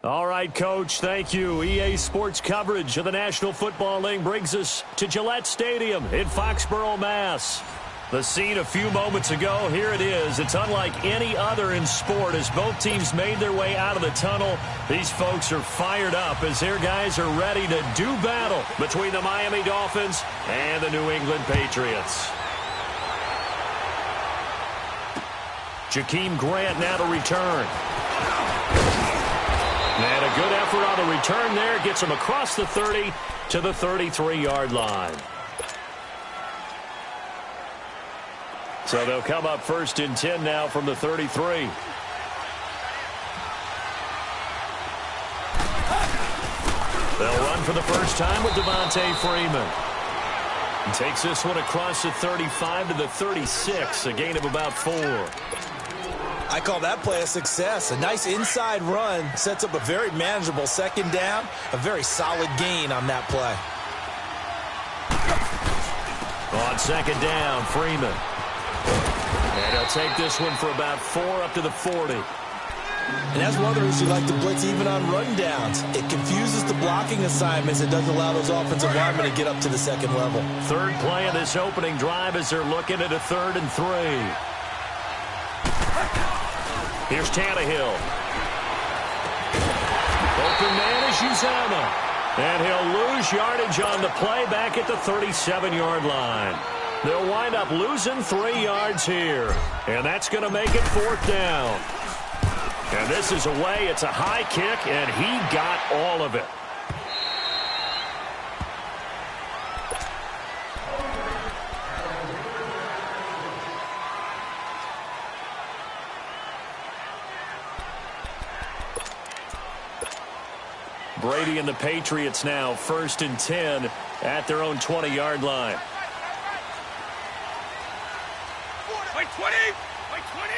All right, Coach, thank you. EA Sports coverage of the National Football League brings us to Gillette Stadium in Foxborough, Mass. The scene a few moments ago, here it is. It's unlike any other in sport as both teams made their way out of the tunnel. These folks are fired up as their guys are ready to do battle between the Miami Dolphins and the New England Patriots. Jakeem Grant now to return. And a good effort on the return there. Gets him across the 30 to the 33-yard line. So they'll come up 1st and 10 now from the 33. They'll run for the first time with Devontae Freeman. He takes this one across the 35 to the 36, a gain of about 4. I call that play a success. A nice inside run sets up a very manageable second down, a very solid gain on that play. On second down, Freeman. And he'll take this one for about 4 up to the 40. And that's one of the reasons you like to blitz even on rundowns. It confuses the blocking assignments. It doesn't allow those offensive linemen to get up to the second level. Third play of this opening drive as they're looking at a 3rd and 3. Here's Tannehill. Open man is Uzama. And he'll lose yardage on the play back at the 37-yard line. They'll wind up losing 3 yards here. And that's going to make it 4th down. And this is away. It's a high kick, and he got all of it. Brady and the Patriots now 1st and 10 at their own 20-yard line. Wait 20! Wait 20!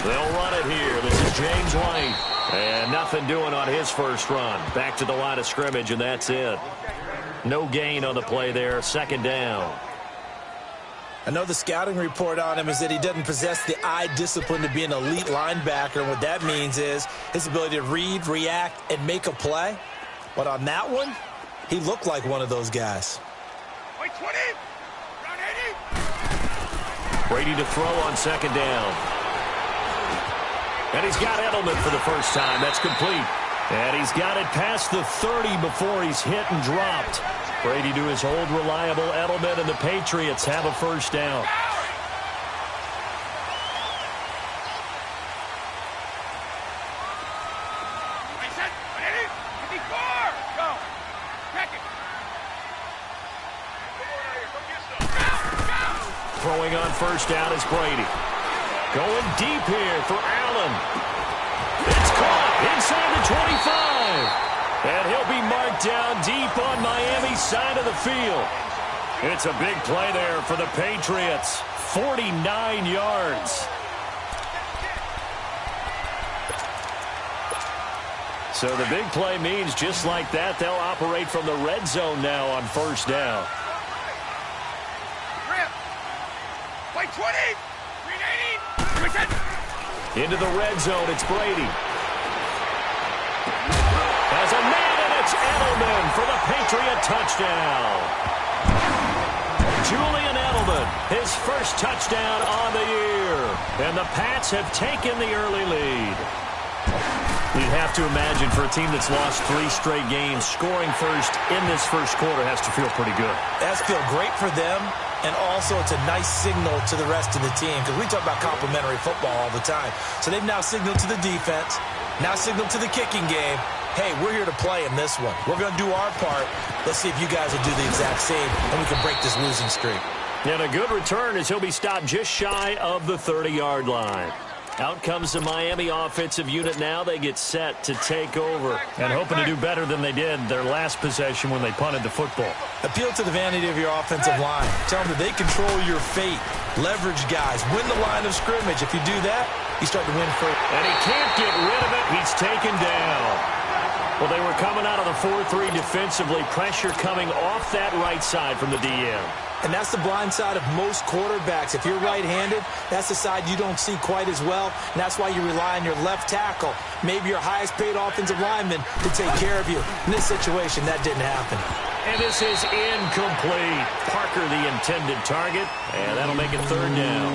They'll run it here. This is James White. And nothing doing on his first run. Back to the line of scrimmage, and that's it. No gain on the play there. 2nd down. I know the scouting report on him is that he doesn't possess the eye discipline to be an elite linebacker. And what that means is his ability to read, react, and make a play. But on that one, he looked like one of those guys. Wait 20! Round 80! Brady to throw on 2nd down. And he's got Edelman for the first time. That's complete. And he's got it past the 30 before he's hit and dropped. Brady to his old reliable Edelman, and the Patriots have a first down. Throwing on first down is Brady. Going deep here for Allen. It's caught inside the 25. And he'll be marked down deep on Miami's side of the field. It's a big play there for the Patriots. 49 yards. So the big play means just like that, they'll operate from the red zone now on first down. Wait 20! 380! Into the red zone, it's Brady. As a man, and it's Edelman for the Patriot touchdown. Julian Edelman, his first touchdown on the year. And the Pats have taken the early lead. You'd have to imagine for a team that's lost 3 straight games, scoring first in this first quarter has to feel pretty good. It has to feel great for them, and also it's a nice signal to the rest of the team, because we talk about complimentary football all the time. So they've now signaled to the defense, now signaled to the kicking game, hey, we're here to play in this one. We're going to do our part. Let's see if you guys will do the exact same, and we can break this losing streak. And a good return as he'll be stopped just shy of the 30-yard line. Out comes the Miami offensive unit now. They get set to take over and hoping to do better than they did their last possession when they punted the football. Appeal to the vanity of your offensive line. Tell them that they control your fate. Leverage guys. Win the line of scrimmage. If you do that, you start to win first. And he can't get rid of it. He's taken down. Well, they were coming out of the 4-3 defensively. Pressure coming off that right side from the DM. And that's the blind side of most quarterbacks. If you're right-handed, that's the side you don't see quite as well. And that's why you rely on your left tackle, maybe your highest-paid offensive lineman, to take care of you. In this situation, that didn't happen. And this is incomplete. Parker, the intended target, and that'll make it third down.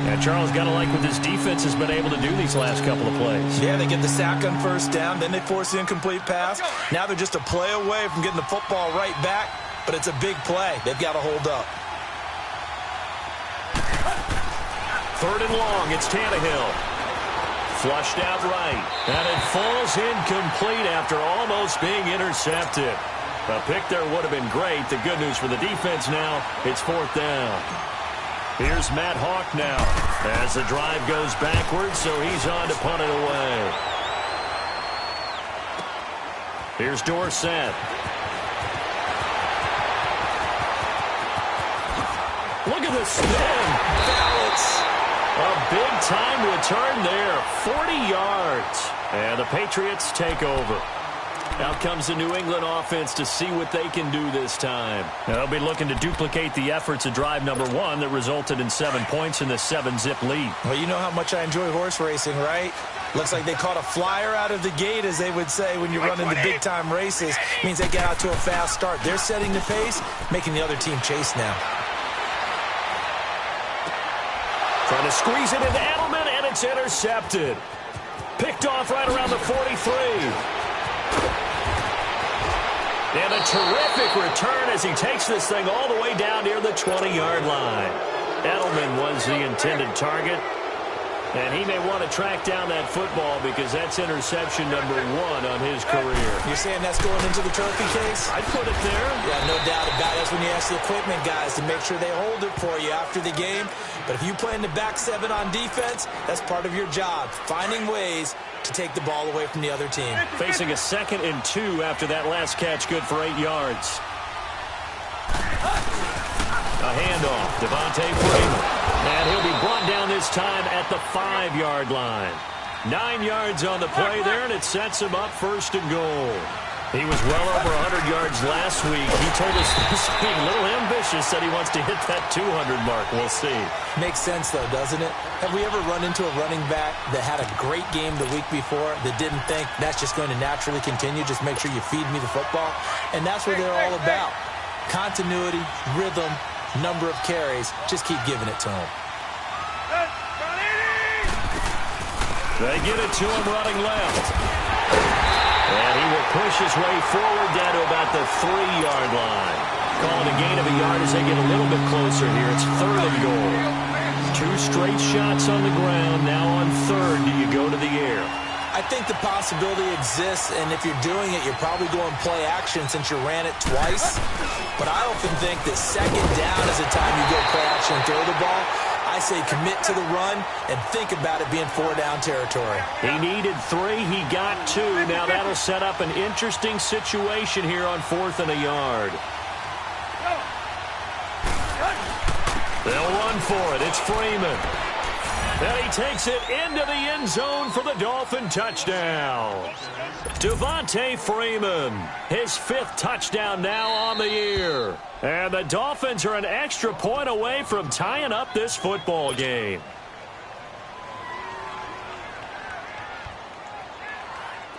And Charles, got to like what this defense has been able to do these last couple of plays. Yeah, they get the sack on first down, then they force the incomplete pass. Now they're just a play away from getting the football right back, but it's a big play. They've got to hold up. Third and long, it's Tannehill. Flushed out right, and it falls incomplete after almost being intercepted. A pick there would have been great. The good news for the defense now, it's fourth down. Here's Matt Hawk now as the drive goes backwards, so he's on to punt it away. Here's Dorsett. Look at the spin. Balance. A big-time return there, 40 yards. And the Patriots take over. Out comes the New England offense to see what they can do this time. They'll be looking to duplicate the efforts of drive number 1 that resulted in 7 points in the 7-zip lead. Well, you know how much I enjoy horse racing, right? Looks like they caught a flyer out of the gate, as they would say when you run into big-time races. Means they get out to a fast start. They're setting the pace, making the other team chase now. Trying to squeeze it into Edelman, and it's intercepted. Picked off right around the 43. And a terrific return as he takes this thing all the way down near the 20-yard line. Edelman was the intended target. And he may want to track down that football because that's interception number 1 on his career. You're saying that's going into the trophy case? I'd put it there. Yeah, no doubt about it. That's when you ask the equipment guys to make sure they hold it for you after the game. But if you play in the back 7 on defense, that's part of your job, finding ways to take the ball away from the other team. Facing a 2nd and 2 after that last catch, good for 8 yards. A handoff, Devontae Freeman. And he'll be brought down this time at the 5-yard line. 9 yards on the play there, and it sets him up first and goal. He was well over 100 yards last week. He told us this week, a little ambitious, that he wants to hit that 200 mark. We'll see. Makes sense, though, doesn't it? Have we ever run into a running back that had a great game the week before that didn't think that's just going to naturally continue? Just make sure you feed me the football. And that's what they're all about. Continuity, rhythm, number of carries. Just keep giving it to him. They get it to him running left. And he will push his way forward down to about the 3-yard line. Calling a gain of a yard as they get a little bit closer here. It's third and goal. 2 straight shots on the ground. Now on third, do you go to the air? I think the possibility exists, and if you're doing it, you're probably going play action since you ran it twice. But I often think that 2nd down is the time you go play action and throw the ball. I say commit to the run and think about it being 4-down territory. He needed 3. He got 2. Now that'll set up an interesting situation here on 4th and a yard. They'll run for it. It's Freeman. And he takes it into the end zone for the Dolphin touchdown. Devontae Freeman, his 5th touchdown now on the year. And the Dolphins are an extra point away from tying up this football game.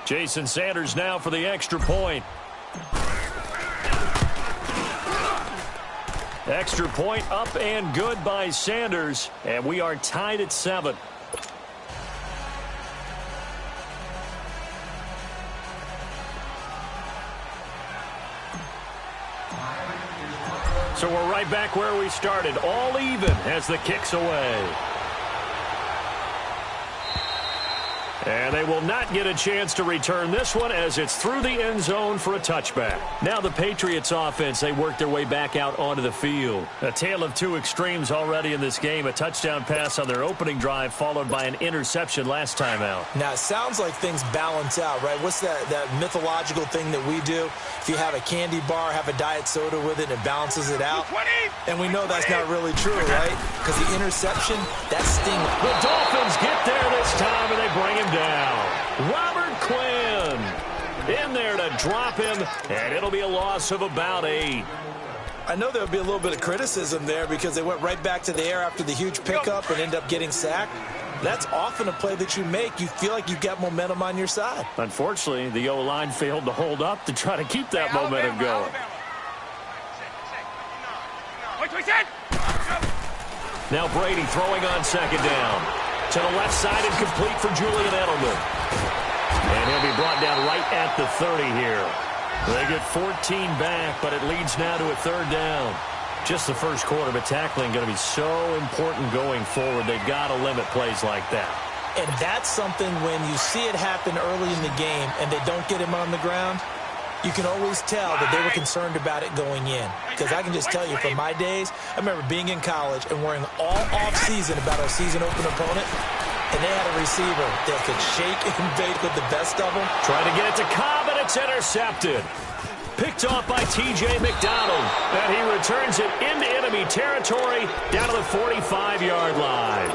Jason Sanders now for the extra point. Extra point up and good by Sanders, and we are tied at 7. So we're right back where we started, all even as the kick's away. And they will not get a chance to return this one as it's through the end zone for a touchback. Now the Patriots offense, they work their way back out onto the field. A tale of 2 extremes already in this game. A touchdown pass on their opening drive followed by an interception last time out. Now it sounds like things balance out, right? What's that mythological thing that we do? If you have a candy bar, have a diet soda with it, and it balances it out. And we know that's not really true, right? Because the interception, that stings. The Dolphins get there this time, and they bring him down. Robert Quinn. In there to drop him, and it'll be a loss of about 8. I know there'll be a little bit of criticism there because they went right back to the air after the huge pickup and ended up getting sacked. That's often a play that you make. You feel like you've got momentum on your side. Unfortunately, the O-line failed to hold up to try to keep that momentum going. Now Brady throwing on second down. To the left side and complete for Julian Edelman. And he'll be brought down right at the 30 here. They get 14 back, but it leads now to a third down. Just the first quarter, but tackling going to be so important going forward. They've got to limit plays like that. And that's something when you see it happen early in the game and they don't get him on the ground, you can always tell that they were concerned about it going in. Because I can just tell you from my days, I remember being in college and worrying all off-season about our season-open opponent, and they had a receiver that could shake and bake with the best of them. Trying to get it to Cobb, and it's intercepted. Picked off by T.J. McDonald, and he returns it into enemy territory down to the 45-yard line.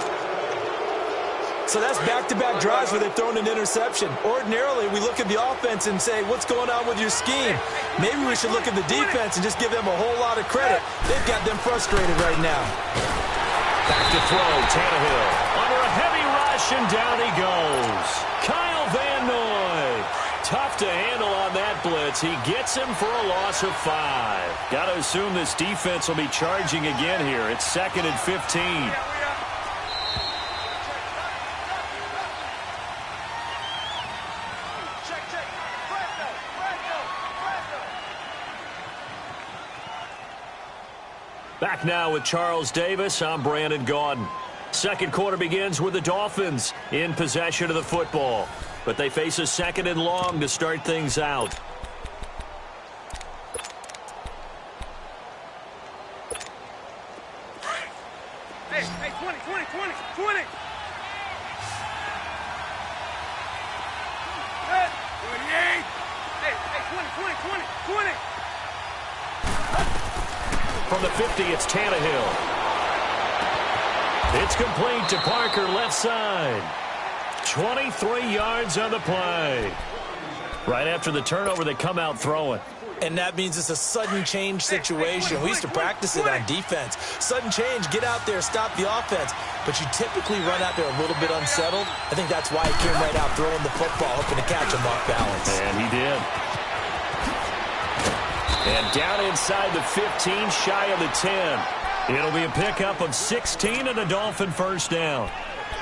So that's back-to-back drives where they've thrown an interception. Ordinarily, we look at the offense and say, what's going on with your scheme? Maybe we should look at the defense and just give them a whole lot of credit. They've got them frustrated right now. Back to throw, Tannehill. Under a heavy rush, and down he goes. Kyle Van Noy. Tough to handle on that blitz. He gets him for a loss of 5. Got to assume this defense will be charging again here. It's 2nd and 15. Back now with Charles Davis. I'm Brandon Gaudin. Second quarter begins with the Dolphins in possession of the football. But they face a 2nd and long to start things out. Hey, 20. 28. Hey, 20. From the 50, it's Tannehill. It's complete to Parker, left side. 23 yards on the play. Right after the turnover, they come out throwing. And that means it's a sudden change situation. We used to practice it on defense. Sudden change, get out there, stop the offense. But you typically run out there a little bit unsettled. I think that's why he came right out throwing the football, hoping to catch him off balance. And he did. And down inside the 15, shy of the 10. It'll be a pickup of 16 and a Dolphin first down.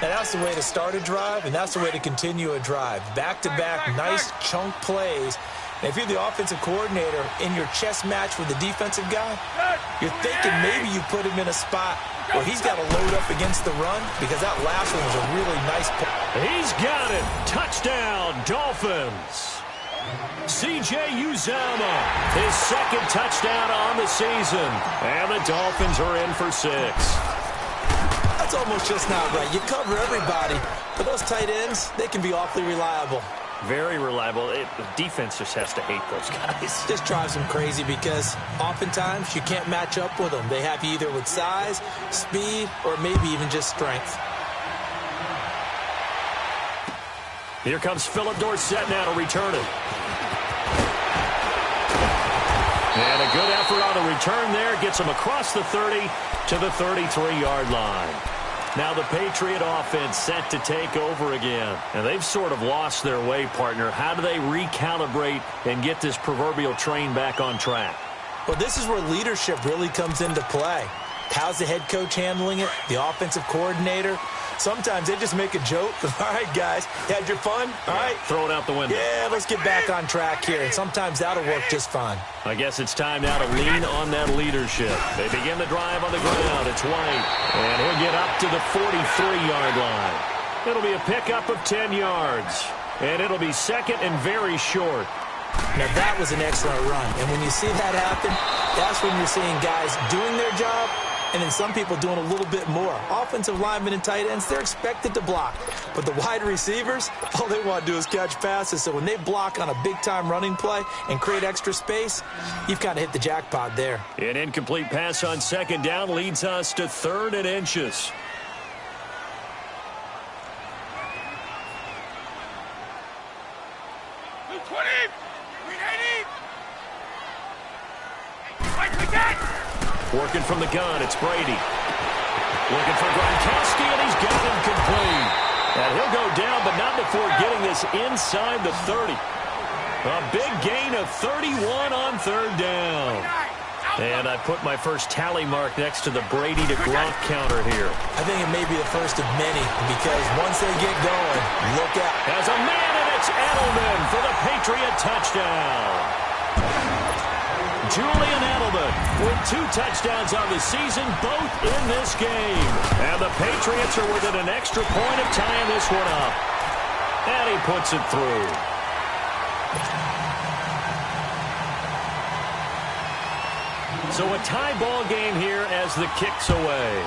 And that's the way to start a drive, and that's the way to continue a drive. Back-to-back, nice chunk plays. And if you're the offensive coordinator in your chess match with the defensive guy, you're thinking maybe you put him in a spot where he's got to load up against the run, because that last one was a really nice play. He's got it. Touchdown, Dolphins. C.J. Uzomah, his 2nd touchdown on the season. And the Dolphins are in for 6. That's almost just not right. You cover everybody, but those tight ends, they can be awfully reliable. Very reliable. The defense just has to hate those guys. This drives them crazy because oftentimes you can't match up with them. They have you either with size, speed, or maybe even just strength. Here comes Philip Dorsett now to return it. And a good effort on the return there. Gets him across the 30 to the 33-yard line. Now the Patriot offense set to take over again. And they've sort of lost their way, partner. How do they recalibrate and get this proverbial train back on track? Well, this is where leadership really comes into play. How's the head coach handling it? The offensive coordinator? Sometimes they just make a joke. All right, guys, had your fun? All right. Throw it out the window. Yeah, let's get back on track here. And sometimes that'll work just fine. I guess it's time now to lean on that leadership. They begin the drive on the ground. It's White. And he'll get up to the 43-yard line. It'll be a pickup of 10 yards. And it'll be 2nd and very short. Now, that was an excellent run. And when you see that happen, that's when you're seeing guys doing their job and then some people doing a little bit more. Offensive linemen and tight ends, they're expected to block. But the wide receivers, all they want to do is catch passes. So when they block on a big-time running play and create extra space, you've kind of hit the jackpot there. An incomplete pass on 2nd down leads us to 3rd and inches. Working from the gun, it's Brady. Looking for Gronkowski, and he's got him complete. And he'll go down, but not before getting this inside the 30. A big gain of 31 on third down. And I put my first tally mark next to the Brady to Gronk counter here. I think it may be the first of many because once they get going, look out. As a man, and it's Edelman for the Patriot touchdown. Julian Edelman with 2 touchdowns on the season, both in this game. And the Patriots are within an extra point of tying this one up. And he puts it through. So a tie ball game here as the kick's away.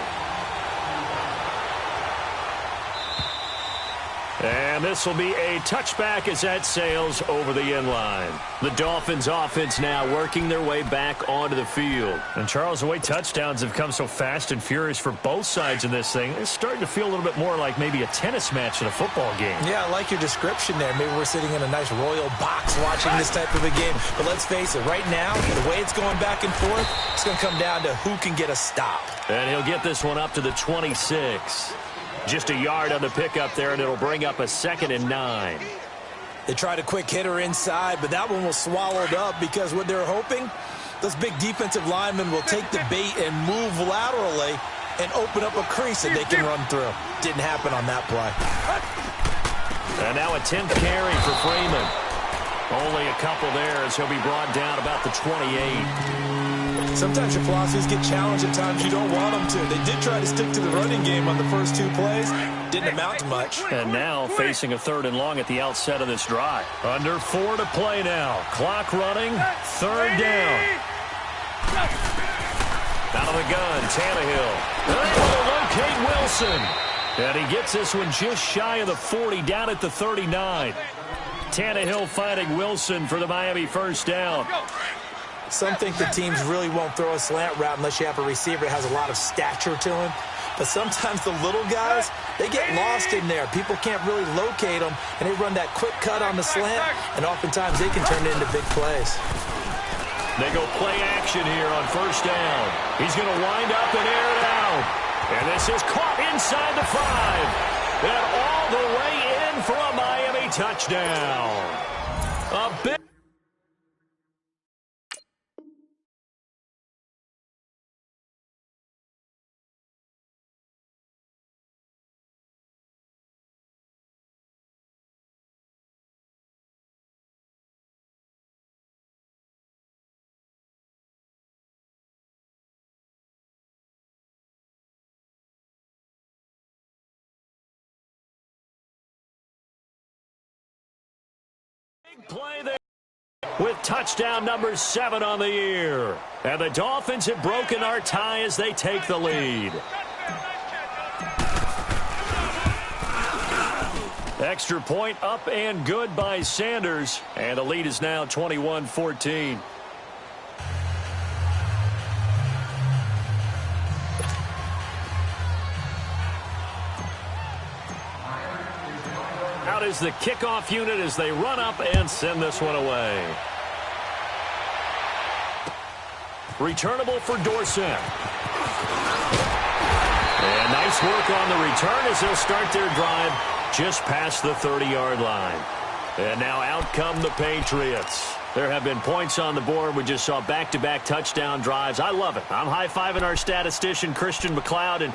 And this will be a touchback as that sails over the end line. The Dolphins offense now working their way back onto the field. And Charles, the way touchdowns have come so fast and furious for both sides in this thing, it's starting to feel a little bit more like maybe a tennis match in a football game. Yeah, I like your description there. Maybe we're sitting in a nice royal box watching this type of a game. But let's face it, right now, the way it's going back and forth, it's going to come down to who can get a stop. And he'll get this one up to the 26. Just a yard on the pickup there, and it'll bring up a 2nd and 9. They tried a quick hitter inside, but that one was swallowed up because what they're hoping, those big defensive linemen will take the bait and move laterally and open up a crease that they can run through. Didn't happen on that play. And now a 10th carry for Freeman. Only a couple there as he'll be brought down about the 28. Sometimes your philosophies get challenged at times you don't want them to. They did try to stick to the running game on the first 2 plays. Didn't amount to much. And now facing a 3rd and long at the outset of this drive. Under 4 to play now. Clock running. 3rd down. Out of the gun, Tannehill. Able to locate Wilson. And he gets this one just shy of the 40, down at the 39. Tannehill finding Wilson for the Miami first down. Some think the teams really won't throw a slant route unless you have a receiver that has a lot of stature to him. But sometimes the little guys, they get lost in there. People can't really locate them, and they run that quick cut on the slant, and oftentimes they can turn it into big plays. They go play action here on first down. He's going to wind up and air it out. And this is caught inside the 5. And all the way in for a Miami touchdown. A big... play there with touchdown number 7 on the year. And the Dolphins have broken our tie as they take the lead. Extra point up and good by Sanders. And the lead is now 21-14. Out is the kickoff unit as they run up and send this one away. Returnable for Dorsett. And nice work on the return as they'll start their drive just past the 30-yard line. And now out come the Patriots. There have been points on the board. We just saw back-to-back touchdown drives. I love it. I'm high-fiving our statistician, Christian McLeod, and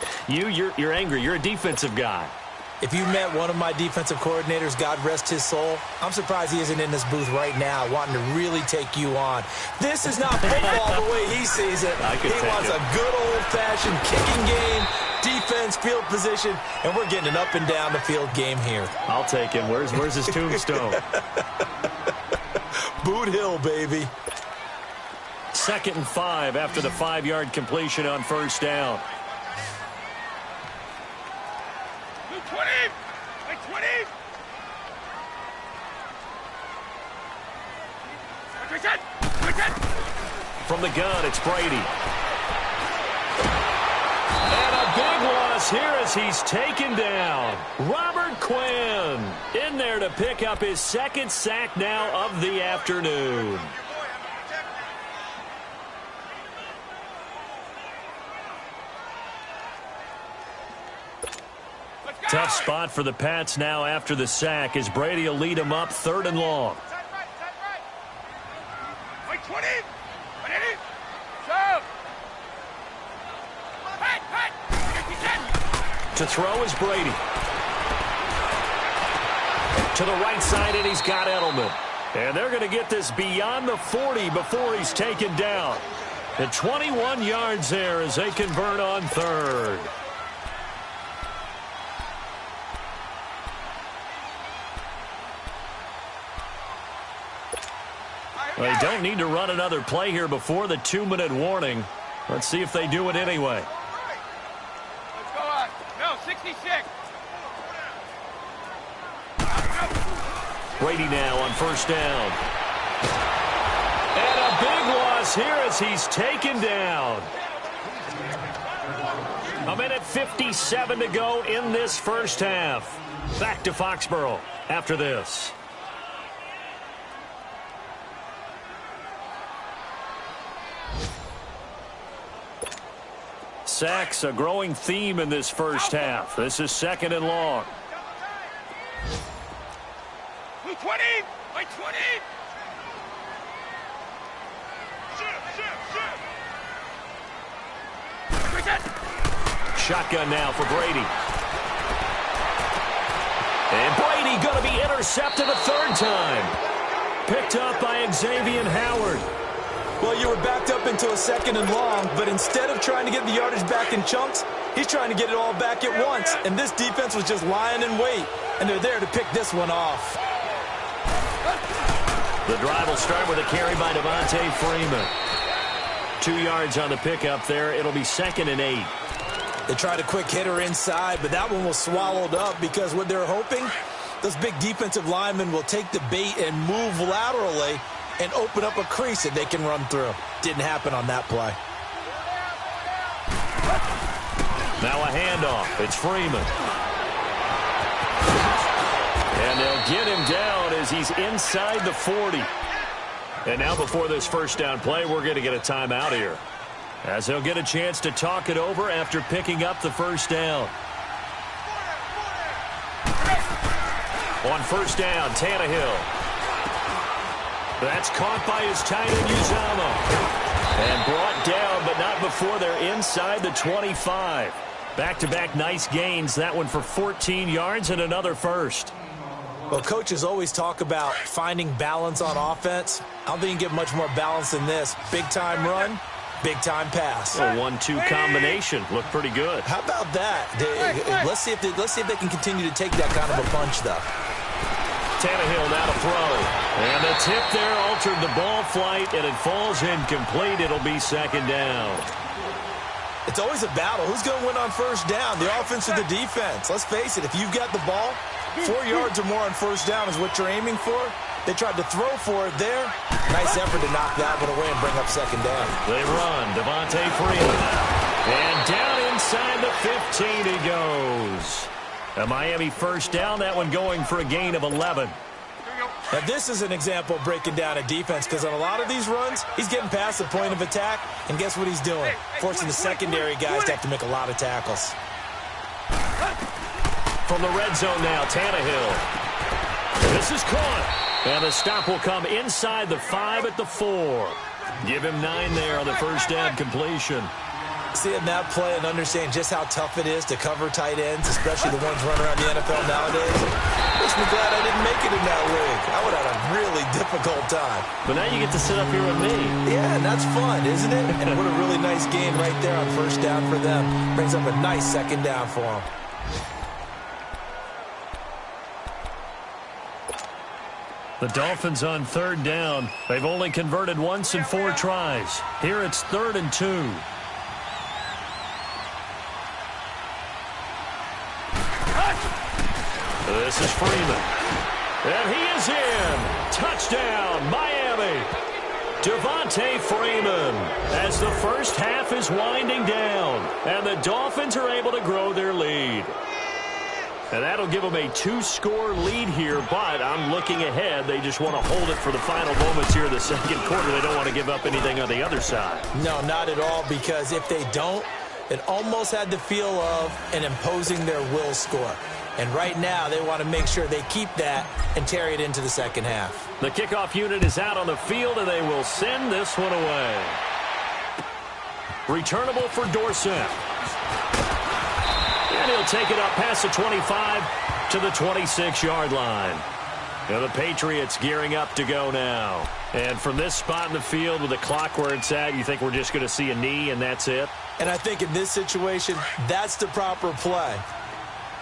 you're angry. You're a defensive guy. If you met one of my defensive coordinators, God rest his soul, I'm surprised he isn't in this booth right now wanting to really take you on. This is not football the way he sees it. He wants a good old-fashioned kicking game, defense, field position, and we're getting an up and down the field game here. I'll take him. Where's his tombstone? Boot Hill, baby. 2nd and 5 after the 5-yard completion on first down. 20! Like 20! From the gun, it's Brady. And a big loss here as he's taken down. Robert Quinn in there to pick up his 2nd sack now of the afternoon. Tough spot for the Pats now after the sack as Brady will lead them up 3rd and long. Wait, 20. Shove. To throw is Brady. To the right side, and he's got Edelman. And they're going to get this beyond the 40 before he's taken down. And 21 yards there as they convert on 3rd. Well, they don't need to run another play here before the 2-minute warning. Let's see if they do it anyway. Let's go on. No, 66. Brady now on 1st down. And a big loss here as he's taken down. 1:57 to go in this first half. Back to Foxborough after this. Sacks, a growing theme in this first half. This is 2nd and long. 20. Wait, 20. Shotgun now for Brady. And Brady going to be intercepted a 3rd time. Picked up by Xavier Howard. Well, you were backed up into a 2nd and long, but instead of trying to get the yardage back in chunks, he's trying to get it all back at once. And this defense was just lying in wait, and they're there to pick this one off. The drive will start with a carry by Devontae Freeman. 2 yards on the pickup there. It'll be 2nd and 8. They tried a quick hitter inside, but that one was swallowed up because what they're hoping, those big defensive linemen will take the bait and move laterally and open up a crease that they can run through. Didn't happen on that play. Now a handoff. It's Freeman. And they'll get him down as he's inside the 40. And now before this first down play, we're going to get a timeout here, as they'll get a chance to talk it over after picking up the first down. On 1st down, Tannehill. That's caught by his tight end, Uzama. And brought down, but not before they're inside the 25. Back-to-back nice gains. That one for 14 yards and another first. Well, coaches always talk about finding balance on offense. I don't think you can get much more balance than this. Big-time run, big-time pass. A 1-2 combination. Looked pretty good. How about that? Let's see if they can continue to take that kind of a punch, though. Tannehill now to throw. And the tip there altered the ball flight, and it falls incomplete. It'll be 2nd down. It's always a battle. Who's going to win on 1st down, the offense or the defense? Let's face it, if you've got the ball, 4 yards or more on 1st down is what you're aiming for. They tried to throw for it there. Nice effort to knock that one away and bring up 2nd down. They run. Devontae Freeman. And down inside the 15 he goes. A Miami 1st down, that one going for a gain of 11. Now, this is an example of breaking down a defense, because on a lot of these runs, he's getting past the point of attack, and guess what he's doing? Forcing the secondary guys to have to make a lot of tackles. From the red zone now, Tannehill. This is caught. And the stop will come inside the 5 at the 4. Give him 9 there on the 1st down completion. Seeing that play and understanding just how tough it is to cover tight ends, especially the ones running around the NFL nowadays, makes me glad I didn't make it in that league. I would have had a really difficult time. But now you get to sit up here with me. Yeah, and that's fun, isn't it? And what a really nice game right there on 1st down for them. Brings up a nice 2nd down for them. The Dolphins on 3rd down. They've only converted once in 4 tries. Here it's 3rd and 2. This is Freeman. And he is in. Touchdown, Miami. Devontae Freeman, as the first half is winding down. And the Dolphins are able to grow their lead. And that'll give them a 2-score lead here, but I'm looking ahead. They just want to hold it for the final moments here in the 2nd quarter. They don't want to give up anything on the other side. No, not at all, because if they don't, it almost had the feel of an imposing their will score. And right now, they want to make sure they keep that and carry it into the second half. The kickoff unit is out on the field, and they will send this one away. Returnable for Dorsett. And he'll take it up past the 25 to the 26-yard line. Now the Patriots gearing up to go now. And from this spot in the field with the clock where it's at, you think we're just going to see a knee and that's it? And I think in this situation, that's the proper play.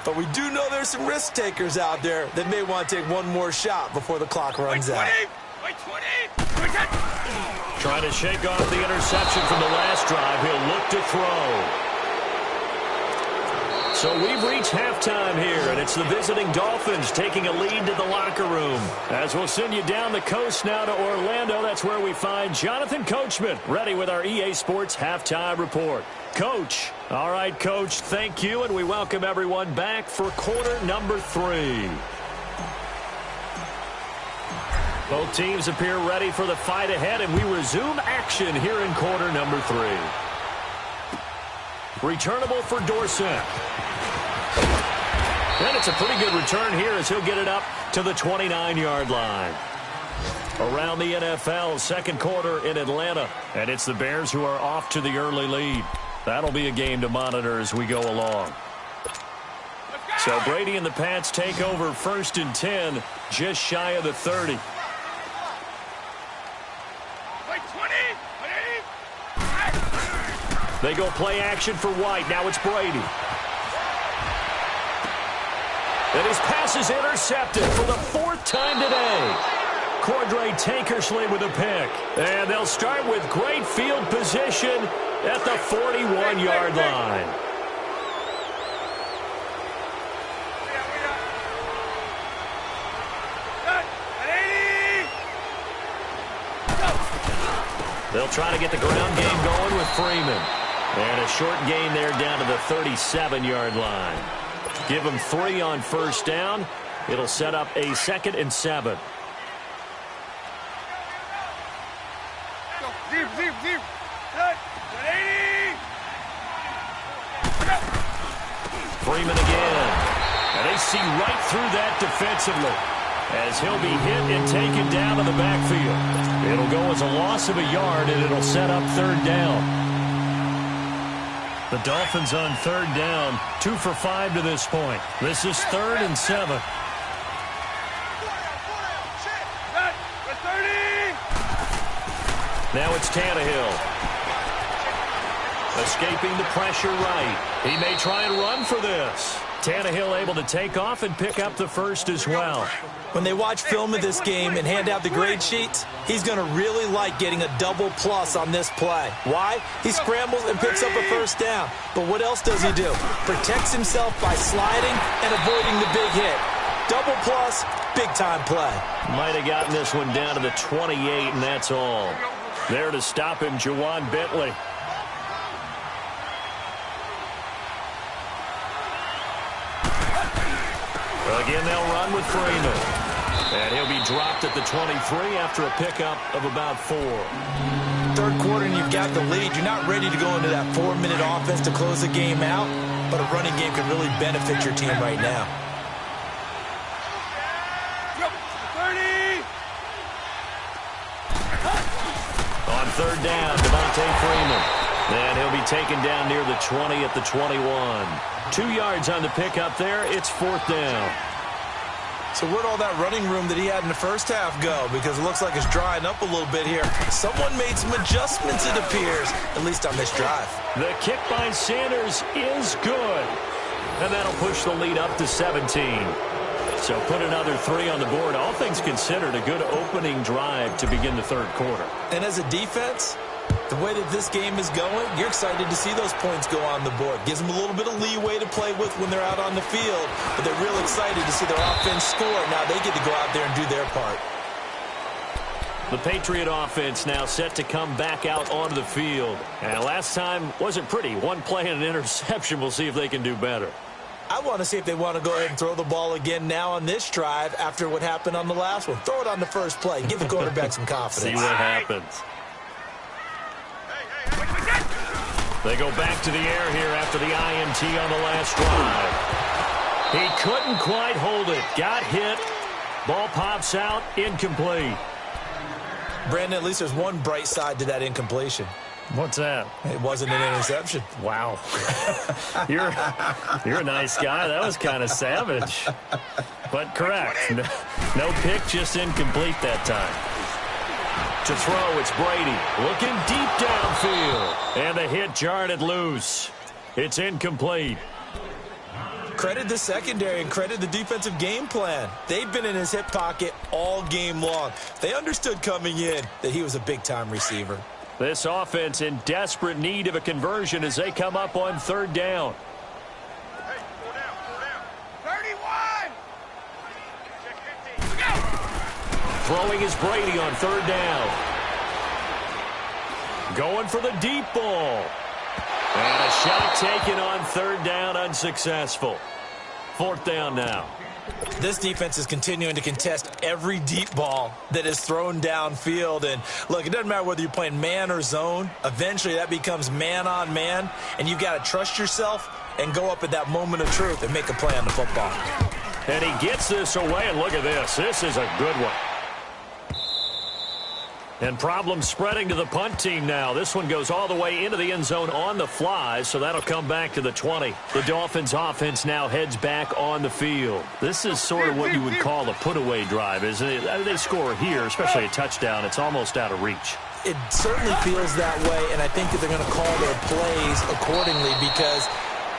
But we do know there's some risk takers out there that may want to take one more shot before the clock runs out. Trying to shake off the interception from the last drive. He'll look to throw. So we've reached halftime here, and it's the visiting Dolphins taking a lead to the locker room. As we'll send you down the coast now to Orlando, that's where we find Jonathan Coachman, ready with our EA Sports Halftime Report. Coach. All right, Coach, thank you, and we welcome everyone back for quarter number 3. Both teams appear ready for the fight ahead, and we resume action here in quarter number 3. Returnable for Dorsett. And it's a pretty good return here as he'll get it up to the 29-yard line. Around the NFL, second quarter in Atlanta. And it's the Bears who are off to the early lead. That'll be a game to monitor as we go along. So Brady and the Pats take over 1st and 10, just shy of the 30. They go play action for White. Now it's Brady. And his pass is intercepted for the 4th time today. Cordray Tankersley with a pick. And they'll start with great field position at the 41-yard line. They'll try to get the ground game going with Freeman. And a short gain there down to the 37-yard line. Give them 3 on first down. It'll set up a 2nd and 7. Freeman again. And they see right through that defensively as he'll be hit and taken down to the backfield. It'll go as a loss of a yard, and it'll set up 3rd down. The Dolphins on 3rd down, 2 for 5 to this point. This is 3rd and 7. Now it's Tannehill. Escaping the pressure right. He may try and run for this. Tannehill able to take off and pick up the first as well. When they watch film of this game and hand out the grade sheets, he's going to really like getting a double plus on this play. Why? He scrambles and picks up a first down. But what else does he do? Protects himself by sliding and avoiding the big hit. Double plus, big-time play. Might have gotten this one down to the 28, and that's all. There to stop him, Juwan Bentley. Again, they'll run with Freeman. And he'll be dropped at the 23 after a pickup of about 4. 3rd quarter and you've got the lead. You're not ready to go into that 4-minute offense to close the game out, but a running game could really benefit your team right now. 30. On 3rd down, Devontae Freeman. And he'll be taken down near the 20 at the 21. 2 yards on the pickup there. It's 4th down. So where'd all that running room that he had in the first half go? Because it looks like it's drying up a little bit here. Someone made some adjustments, it appears, at least on this drive. The kick by Sanders is good. And that'll push the lead up to 17. So put another 3 on the board. All things considered, a good opening drive to begin the 3rd quarter. And as a defense, the way that this game is going, you're excited to see those points go on the board. Gives them a little bit of leeway to play with when they're out on the field, but they're real excited to see their offense score. Now they get to go out there and do their part. The Patriot offense now set to come back out onto the field. And last time wasn't pretty. 1 play and an interception. We'll see if they can do better. I want to see if they want to go ahead and throw the ball again now on this drive after what happened on the last one. Throw it on the first play. Give the quarterback some confidence. See what happens. They go back to the air here after the INT on the last drive. He couldn't quite hold it. Got hit. Ball pops out. Incomplete. Brandon, at least there's one bright side to that incompletion. What's that? It wasn't an interception. Wow. You're a nice guy. That was kind of savage. But correct. No pick, just incomplete that time. To throw, it's Brady. Looking deep downfield. And the hit jarred it loose. It's incomplete. Credit the secondary and credit the defensive game plan. They've been in his hip pocket all game long. They understood coming in that he was a big-time receiver. This offense in desperate need of a conversion as they come up on third down. Hey, pull down. 31! Check 15. Throwing is Brady on third down. Going for the deep ball. And a shot taken on third down, unsuccessful. Fourth down now. This defense is continuing to contest every deep ball that is thrown downfield. And, look, it doesn't matter whether you're playing man or zone. Eventually, that becomes man-on-man, and you've got to trust yourself and go up at that moment of truth and make a play on the football. And he gets this away, and look at this. This is a good one. And problems spreading to the punt team now. This one goes all the way into the end zone on the fly, so that'll come back to the 20. The Dolphins' offense now heads back on the field. This is sort of what you would call a put-away drive, isn't it? I mean, they score here, especially a touchdown. It's almost out of reach. It certainly feels that way, and I think that they're going to call their plays accordingly because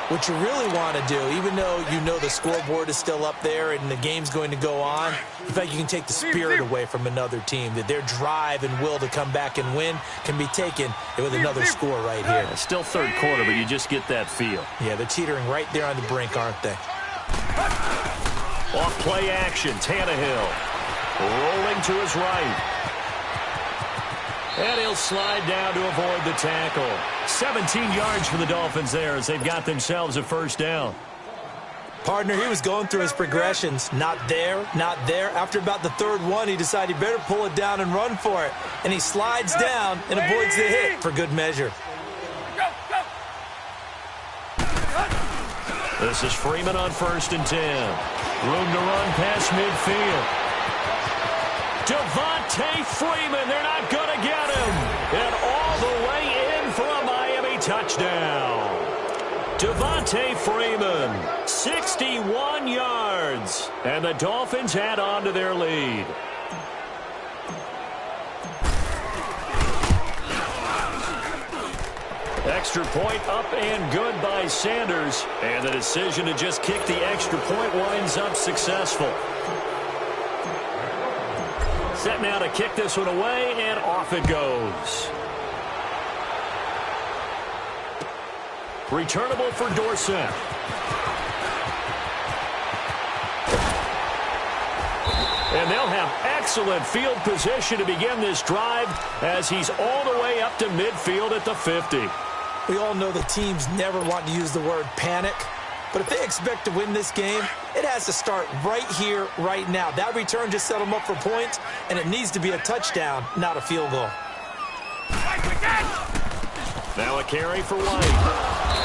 what you really want to do, even though you know the scoreboard is still up there and the game's going to go on, in fact, you can take the spirit away from another team, that their drive and will to come back and win can be taken with another score right here. It's still third quarter, but you just get that feel. Yeah, they're teetering right there on the brink, aren't they? Off play action, Tannehill rolling to his right. And he'll slide down to avoid the tackle. 17 yards for the Dolphins there as they've got themselves a first down. Partner, he was going through his progressions. Not there, not there. After about the third one, he decided he better pull it down and run for it. And he slides down and avoids the hit for good measure. This is Freeman on 1st and 10. Room to run past midfield. Devontae Freeman, they're not going to get him. And all the way in for a Miami touchdown. Devontae Freeman, 61 yards. And the Dolphins add on to their lead. Extra point up and good by Sanders. And the decision to just kick the extra point winds up successful. Set now to kick this one away, and off it goes. Returnable for Dorsett. And they'll have excellent field position to begin this drive as he's all the way up to midfield at the 50. We all know the teams never want to use the word panic. But if they expect to win this game, it has to start right here, right now. That return just set them up for points, and it needs to be a touchdown, not a field goal. Now a carry for White.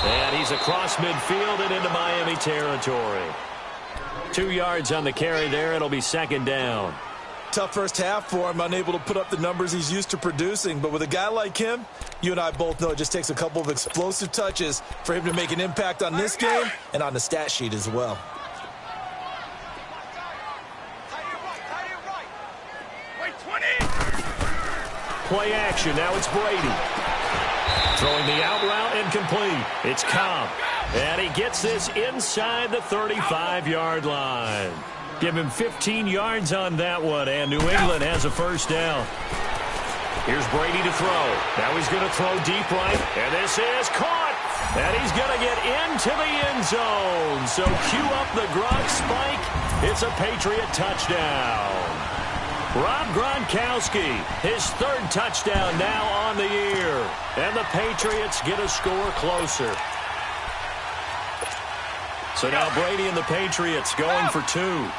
And he's across midfield and into Miami territory. 2 yards on the carry there. It'll be second down. Tough first half for him, unable to put up the numbers he's used to producing. But with a guy like him, you and I both know it just takes a couple of explosive touches for him to make an impact on this game and on the stat sheet as well. Play action. Now it's Brady. Throwing the out route incomplete. It's Cobb. And he gets this inside the 35-yard line. Give him 15 yards on that one, and New England has a first down. Here's Brady to throw. Now he's going to throw deep right, and this is caught. And he's going to get into the end zone. So cue up the Gronk spike. It's a Patriot touchdown. Rob Gronkowski, his third touchdown now on the year. And the Patriots get a score closer. So now Brady and the Patriots going for two.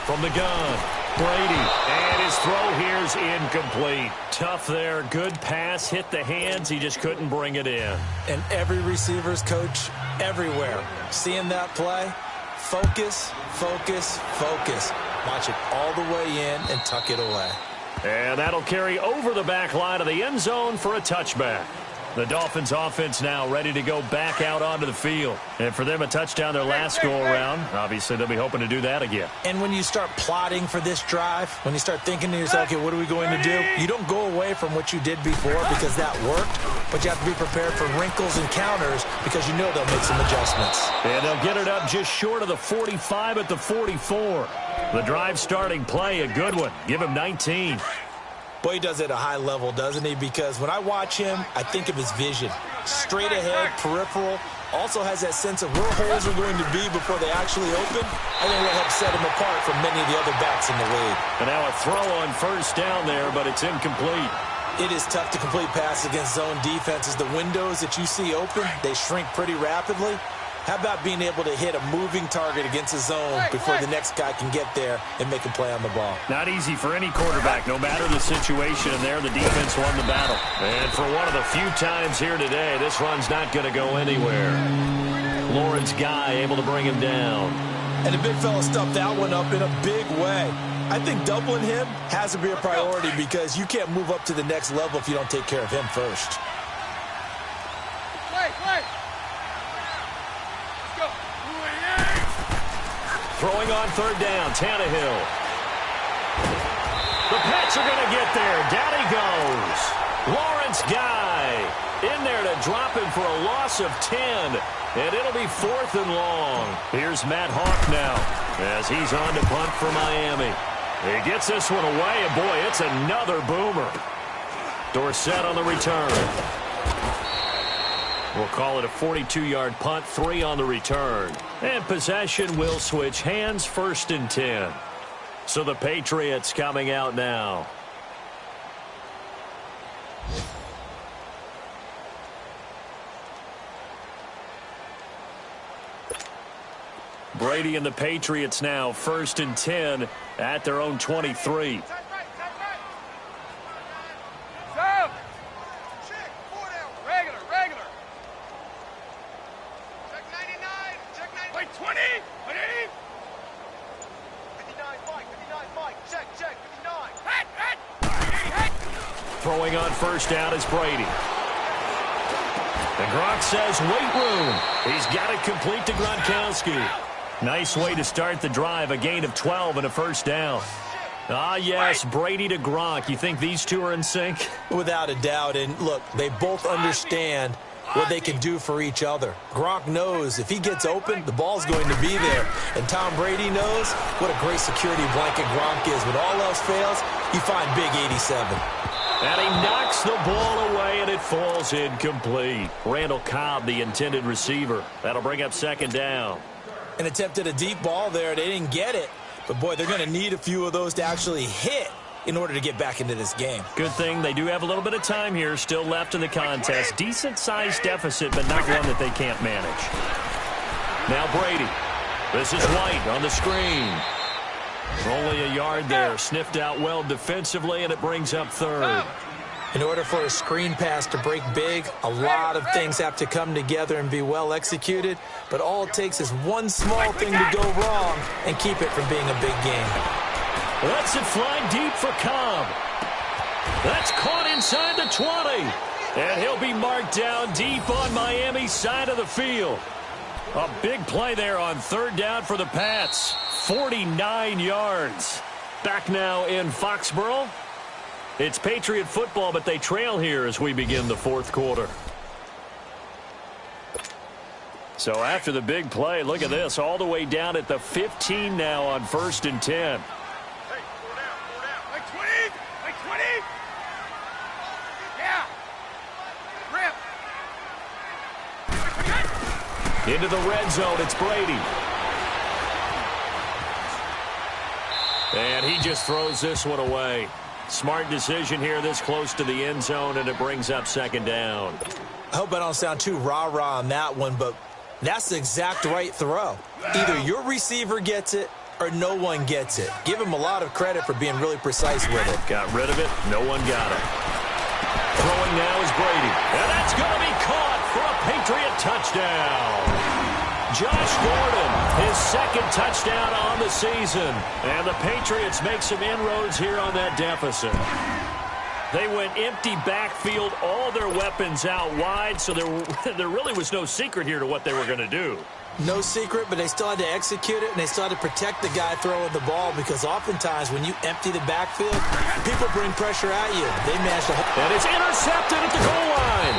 From the gun, Brady, and his throw here's incomplete. Tough there. Good pass. Hit the hands. He just couldn't bring it in. And every receiver's coach everywhere, seeing that play, focus, focus, focus. Watch it all the way in and tuck it away. And that'll carry over the back line of the end zone for a touchback. The Dolphins offense now ready to go back out onto the field. And for them, a touchdown their last go-around. Obviously, they'll be hoping to do that again. And when you start plotting for this drive, when you start thinking to yourself, okay, what are we going to do? You don't go away from what you did before because that worked, but you have to be prepared for wrinkles and counters because you know they'll make some adjustments. And they'll get it up just short of the 45 at the 44. The drive starting play, a good one. Give him 19. Boy, he does it at a high level, doesn't he? Because when I watch him, I think of his vision. Straight ahead, peripheral. Also has that sense of where holes are going to be before they actually open. I think that helps set him apart from many of the other backs in the league. And now a throw on first down there, but it's incomplete. It is tough to complete passes against zone defenses. The windows that you see open, they shrink pretty rapidly. How about being able to hit a moving target against a zone before the next guy can get there and make a play on the ball? Not easy for any quarterback, no matter the situation. And there, the defense won the battle. And for one of the few times here today, this run's not going to go anywhere. Lawrence Guy able to bring him down. And the big fella stuffed that one up in a big way. I think doubling him has to be a priority because you can't move up to the next level if you don't take care of him first. Throwing on third down, Tannehill. The Pats are going to get there. Down he goes. Lawrence Guy in there to drop him for a loss of 10. And it'll be 4th and long. Here's Matt Hawk now as he's on to punt for Miami. He gets this one away, and boy, it's another boomer. Dorsett on the return. We'll call it a 42-yard punt, 3 on the return. And possession will switch hands, 1st and 10. So the Patriots coming out now. Brady and the Patriots now 1st and 10 at their own 23. Throwing on first down is Brady. And Gronk says wait room. He's got it complete to Gronkowski. Nice way to start the drive. A gain of 12 and a first down. Ah, yes, Brady to Gronk. You think these two are in sync? Without a doubt. And look, they both understand what they can do for each other. Gronk knows if he gets open, the ball's going to be there. And Tom Brady knows what a great security blanket Gronk is. When all else fails, you find Big 87. And he knocks the ball away, and it falls incomplete. Randall Cobb, the intended receiver. That'll bring up 2nd down. And attempted a deep ball there. They didn't get it. But, boy, they're going to need a few of those to actually hit in order to get back into this game. Good thing they do have a little bit of time here still left in the contest. Decent-sized deficit, but not one that they can't manage. Now Brady. This is White on the screen. Only a yard there. Sniffed out well defensively, and it brings up 3rd. In order for a screen pass to break big, a lot of things have to come together and be well executed. But all it takes is one small thing to go wrong and keep it from being a big game. Lets it fly deep for Cobb. That's caught inside the 20. And he'll be marked down deep on Miami's side of the field. A big play there on 3rd down for the Pats. 49 yards. Back now in Foxborough. It's Patriot football, but they trail here as we begin the 4th quarter. So after the big play, look at this. All the way down at the 15 now on 1st and 10. Into the red zone, it's Brady. And he just throws this one away. Smart decision here this close to the end zone, and it brings up 2nd down. I hope I don't sound too rah-rah on that one, but that's the exact right throw. Either your receiver gets it or no one gets it. Give him a lot of credit for being really precise with it. Got rid of it. No one got it. Throwing now is Brady. And that's going to be caught for a Patriot touchdown. Josh Gordon, his second touchdown on the season. And the Patriots make some inroads here on that deficit. They went empty backfield, all their weapons out wide, so there really was no secret here to what they were going to do. No secret, but they still had to execute it, and they still had to protect the guy throwing the ball, because oftentimes when you empty the backfield, people bring pressure at you. They managed to... And it's intercepted at the goal line.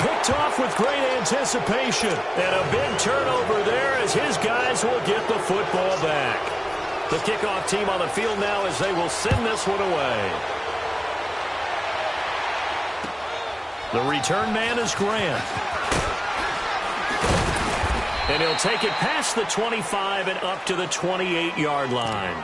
Picked off with great anticipation. And a big turnover there as his guys will get the football back. The kickoff team on the field now as they will send this one away. The return man is Grant. And he'll take it past the 25 and up to the 28-yard line.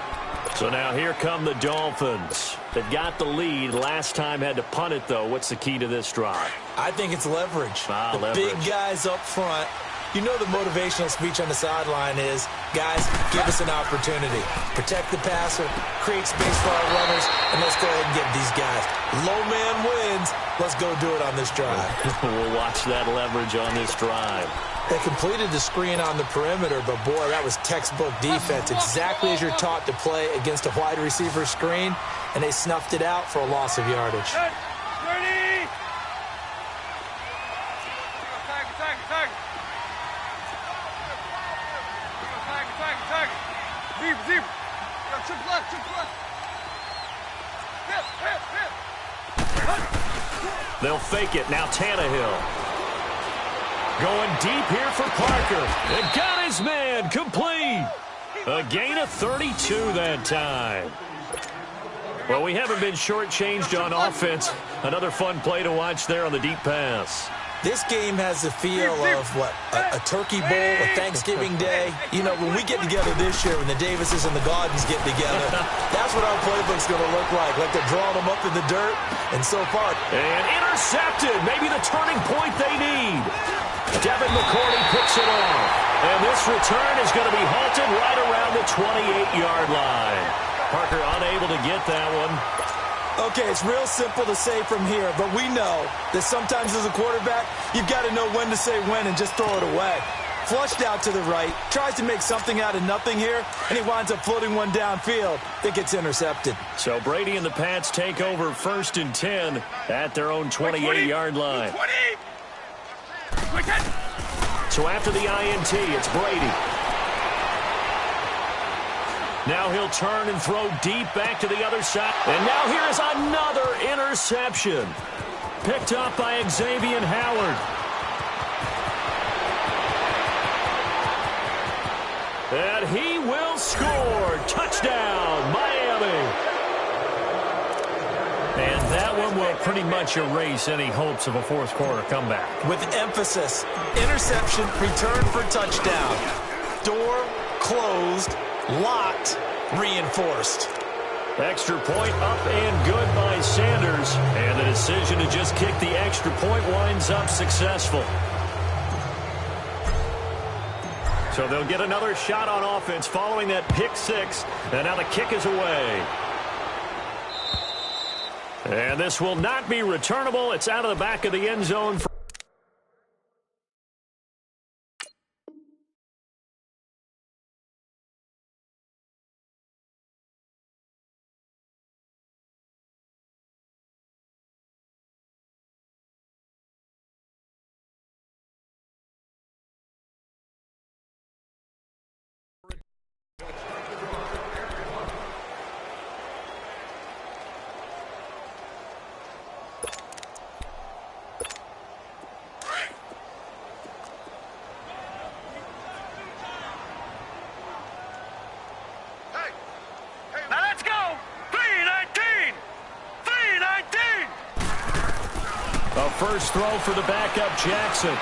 So now here come the Dolphins. They've got the lead. Last time had to punt it, though. What's the key to this drive? I think it's leverage. The big guys up front. You know the motivational speech on the sideline is, guys, give us an opportunity. Protect the passer, create space for our runners, and let's go ahead and get these guys. Low man wins. Let's go do it on this drive. We'll watch that leverage on this drive. They completed the screen on the perimeter, but, boy, that was textbook defense, exactly as you're taught to play against a wide receiver screen, and they snuffed it out for a loss of yardage. Ready! Tag. Zip. Chip left. Hit. They'll fake it. Now Tannehill. Going deep here for Parker. And got his man complete. A gain of 32 that time. Well, we haven't been shortchanged on offense. Another fun play to watch there on the deep pass. This game has the feel of, a turkey bowl, a Thanksgiving day. You know, when we get together this year, when the Davises and the Gaudens get together, that's what our playbook's going to look like they're drawing them up in the dirt, and so far. And intercepted, maybe the turning point they need. Devin McCourty picks it off. And this return is going to be halted right around the 28-yard line. Parker unable to get that one. Okay, it's real simple to say from here, but we know that sometimes as a quarterback, you've got to know when to say when and just throw it away. Flushed out to the right, tries to make something out of nothing here, and he winds up floating one downfield that gets intercepted. So Brady and the Pats take over 1st and 10 at their own 28-yard line. So after the INT, it's Brady. Now he'll turn and throw deep back to the other side. And now here is another interception. Picked up by Xavier Howard. And he will score. Touchdown, Miami. And that one will pretty much erase any hopes of a fourth quarter comeback. With emphasis, interception, return for touchdown. Door closed. Locked, reinforced. Extra point up and good by Sanders. And the decision to just kick the extra point winds up successful. So they'll get another shot on offense following that pick six. And now the kick is away. And this will not be returnable. It's out of the back of the end zone. First throw for the backup, Jackson.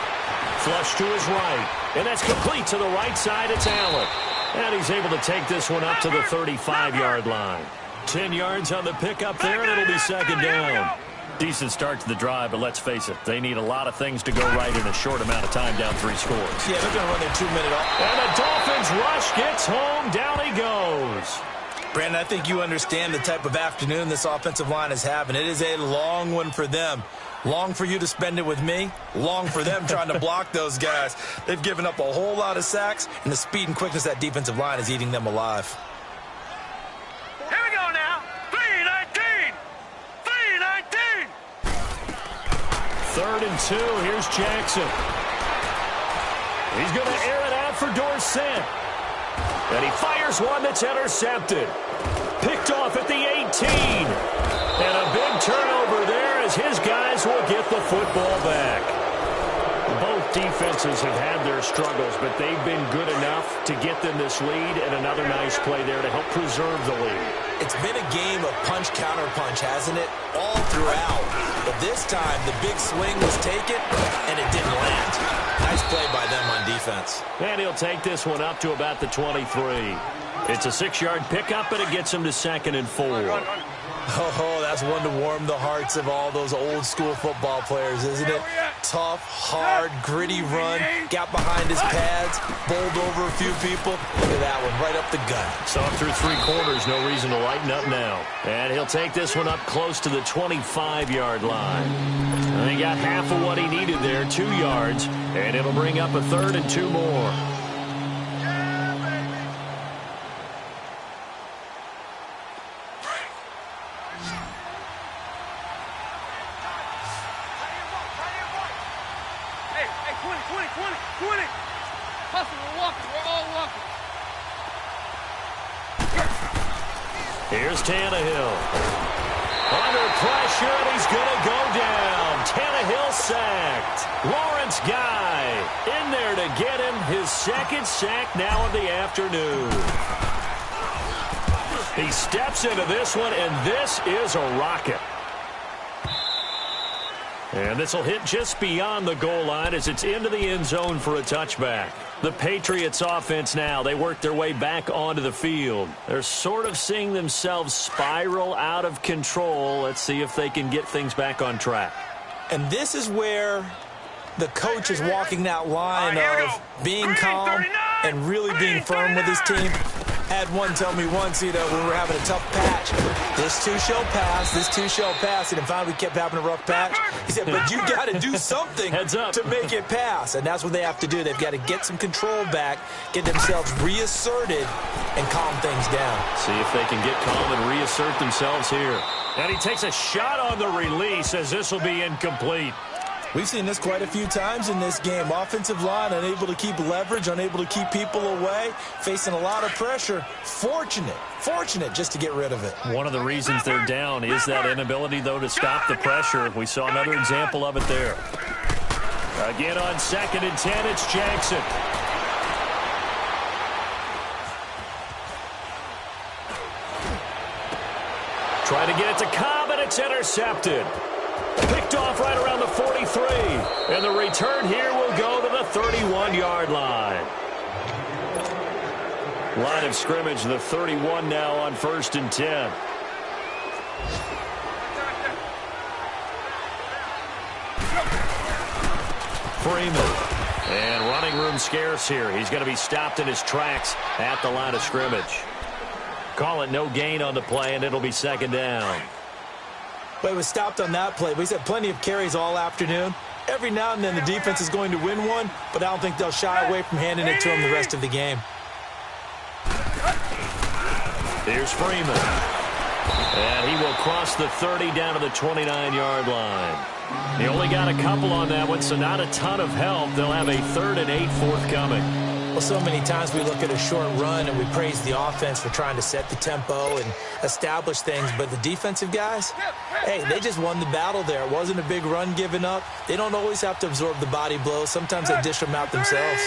Flush to his right. And that's complete to the right side. It's Allen. And he's able to take this one up to the 35-yard line. 10 yards on the pickup there, and it'll be second down. Decent start to the drive, but let's face it, they need a lot of things to go right in a short amount of time, down 3 scores. Yeah, they're going to run their 2-minute off. And the Dolphins rush gets home. Down he goes. Brandon, I think you understand the type of afternoon this offensive line is having. It is a long one for them. Long for you to spend it with me. Long for them trying to block those guys. They've given up a whole lot of sacks, and the speed and quickness of that defensive line is eating them alive. Here we go now. 3-19. 3-19. 3rd and 2. Here's Jackson. He's going to air it out for Dorsett. And he fires one that's intercepted. Picked off at the 18. And a big turnover there as his guys will get the football back. Both defenses have had their struggles, but they've been good enough to get them this lead, and another nice play there to help preserve the lead. It's been a game of punch-counter-punch, hasn't it? All throughout. But this time, the big swing was taken, and it didn't land. Nice play by them on defense. And he'll take this one up to about the 23. It's a 6-yard pickup, and it gets him to 2nd and 4. Oh, that's one to warm the hearts of all those old-school football players, isn't it? Tough, hard, gritty run, got behind his pads, bowled over a few people. Look at that one, right up the gut. Saw him through 3 quarters, no reason to lighten up now. And he'll take this one up close to the 25-yard line. And he got half of what he needed there, 2 yards, and it'll bring up a 3rd and 2 more. Here's Tannehill. Under pressure, and he's going to go down. Tannehill sacked. Lawrence Guy in there to get him his 2nd sack now of the afternoon. He steps into this one, and this is a rocket. And this will hit just beyond the goal line as it's into the end zone for a touchback. The Patriots offense now, they work their way back onto the field. They're sort of seeing themselves spiral out of control. Let's see if they can get things back on track. And this is where the coach is walking that line of being calm and really being firm with his team. Had one tell me once, when we were having a tough patch, this too shall pass, this too shall pass, and finally we kept having a rough patch. He said, but you got to do something to make it pass, and that's what they have to do. They've got to get some control back, get themselves reasserted, and calm things down. See if they can get calm and reassert themselves here. And he takes a shot on the release as this will be incomplete. We've seen this quite a few times in this game. Offensive line unable to keep leverage, unable to keep people away, facing a lot of pressure. Fortunate just to get rid of it. One of the reasons they're down is that inability, though, to stop the pressure. We saw another example of it there. Again on 2nd and 10, it's Jackson. Trying to get it to Cobb, and it's intercepted. Picked off right around the 43. And the return here will go to the 31-yard line. Line of scrimmage, the 31 now on 1st and 10. Freeman. And running room scarce here. He's going to be stopped in his tracks at the line of scrimmage. Call it no gain on the play, and it'll be 2nd down. But it was stopped on that play. But he's had plenty of carries all afternoon. Every now and then the defense is going to win one, but I don't think they'll shy away from handing it to him the rest of the game. Here's Freeman. And he will cross the 30 down to the 29-yard line. He only got a couple on that one, so not a ton of help. They'll have a 3rd and 8 forthcoming. Well, so many times we look at a short run and we praise the offense for trying to set the tempo and establish things, but the defensive guys, hey, they just won the battle there. It wasn't a big run given up. They don't always have to absorb the body blows. Sometimes they dish them out themselves.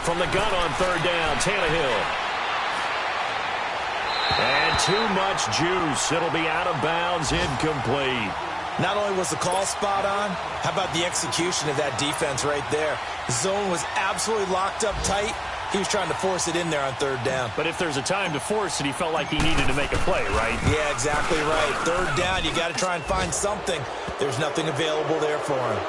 From the gun on 3rd down, Tannehill. And too much juice. It'll be out of bounds, incomplete. Not only was the call spot on, how about the execution of that defense right there? The zone was absolutely locked up tight. He was trying to force it in there on third down. But if there's a time to force it, he felt like he needed to make a play, right? Yeah, exactly right. Third down, you got to try and find something. There's nothing available there for him.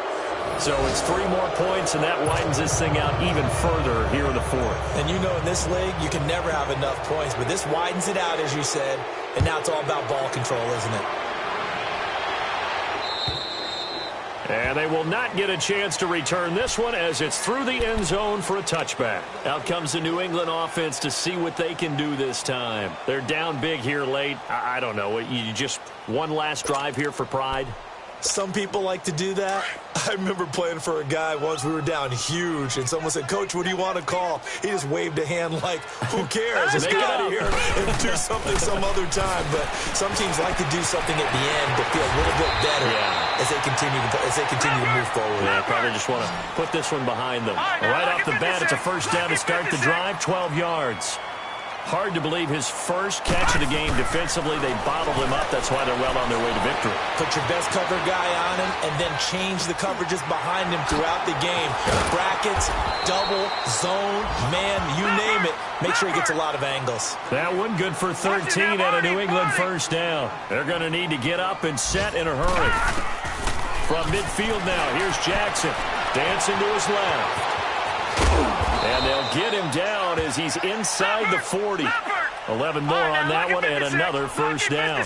So it's 3 more points, and that widens this thing out even further here in the fourth. And you know, in this league, you can never have enough points, but this widens it out, as you said, and now it's all about ball control, isn't it? And they will not get a chance to return this one as it's through the end zone for a touchback. Out comes the New England offense to see what they can do this time. They're down big here late. I don't know. You just one last drive here for pride? Some people like to do that. I remember playing for a guy once. We were down huge, and someone said, "Coach, what do you want to call?" He just waved a hand like, who cares? Let's get out of here and do something some other time. But some teams like to do something at the end to feel a little bit better as they continue to move forward. Yeah, probably just want to put this one behind them. Right off the bat, it's a first down to start the drive, 12 yards. Hard to believe his first catch of the game defensively. They bottled him up. That's why they're well on their way to victory. Put your best cover guy on him and then change the coverages behind him throughout the game. Brackets, double, zone, man, you name it. Make sure he gets a lot of angles. That one good for 13 at a New England first down. They're going to need to get up and set in a hurry. From midfield now, here's Jackson. Dancing to his left. And they'll get him down as he's inside the 40. 11 more on that one and another first down.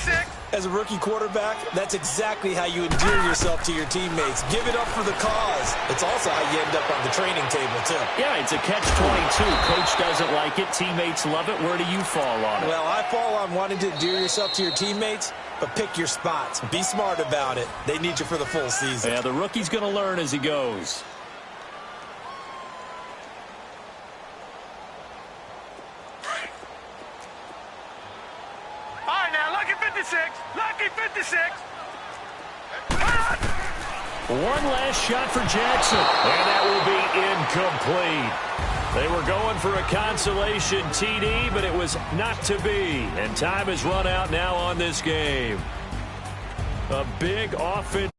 As a rookie quarterback, that's exactly how you endear yourself to your teammates. Give it up for the cause. It's also how you end up on the training table, too. Yeah, it's a catch-22. Coach doesn't like it. Teammates love it. Where do you fall on it? Well, I fall on wanting to endear yourself to your teammates, but pick your spots. Be smart about it. They need you for the full season. Yeah, the rookie's going to learn as he goes. Lucky 56. One last shot for Jackson, and that will be incomplete. They were going for a consolation TD, but it was not to be. And time has run out now on this game. A big offense.